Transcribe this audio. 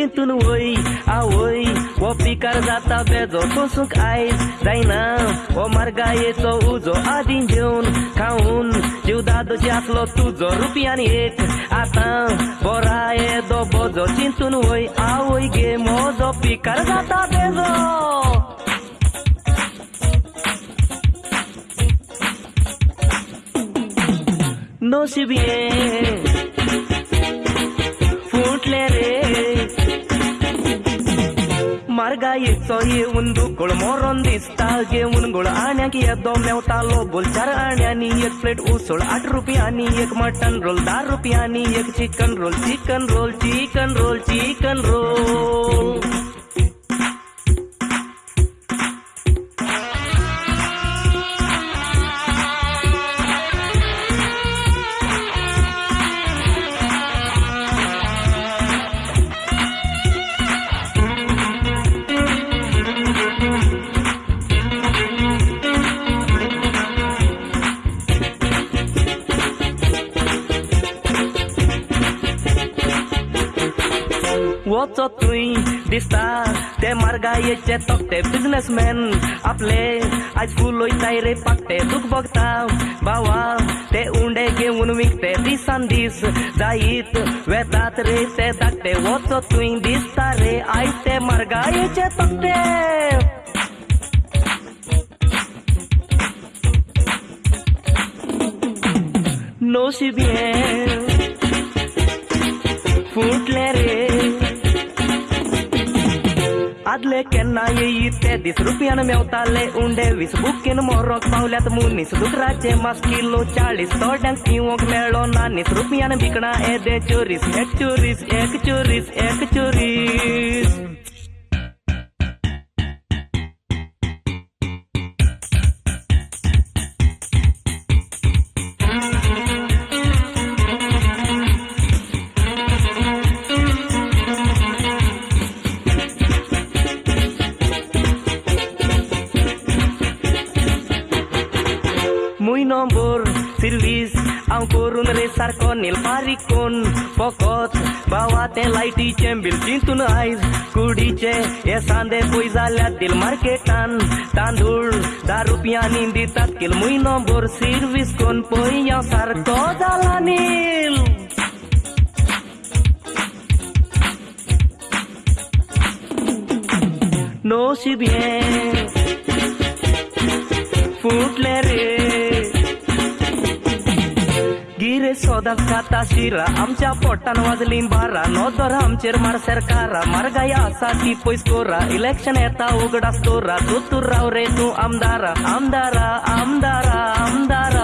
चिंतून वय आवय वो पिकार जाता बेजो कोसूंक आयज जायना वो मार्गायेचो उजो आदीं जेवन खाऊन जीव दादोशी आसलो तुजो रुपयानी एक आतां बरा येदो बोजो चिंतून वय आवय गे मोजो पिकार जाता बेजो नोशिबिये फुटले रे मार्गायेचो येवन दुकोळ मोरोन दिसता घेवन गोळ आण्याक येदो मेवतालो बोलचार आण्यांनी एक प्लेट उसळ 8 रुपयांनी एक मटन रोल 10 रुपयांनी एक chicken roll chicken roll chicken roll chicken roll वचो तुय दिसता ते मार्गायेचे तोकते बिझनेसमॅन आपले आज फूल वयताय रे पाकते दूख बघता बावा ते उंडे घेवन विकते दिसान दीस जायत वेतात रे ते धाकटे वचो तुय दिसता रे आयज ते मार्गायेचे तोकते नोशिबिये फुटले रे आदले केन्ना येयी ते दीस रुपयान मेवताले उंडे 20 बुकेन मोरोक पावल्यात मुनीस दुकराचे मास किलो 40 तोड्यांक पिवोंक मेळ्ळो ना 20 रुपयान विकणा येदे चोरीस एक चोरीस एक चोरीस एक चोरीस नंबर सर्विस हांव करून रे सारको नीलफारी कोण फकत बावा ते लायटीचे बील चिंतून आयज कुडीचे हे सांदे पय जाल्यात दिल मार्केटान तांदूळ 10 रुपयांनी दितात किल नंबर सर्विस कोण पय हांव सारको जाला नील नोशिबिये फुटले रे गिरे सोदाक खाता शिरा आमच्या पोटान वाजली बारा नोदर आमचेर मार सरकारा मार्गाय आसा ती पयस कोरा इलेक्शन येता उगडास तोरा तू राव रे तू आमदारा आमदारा आमदारा आमदारा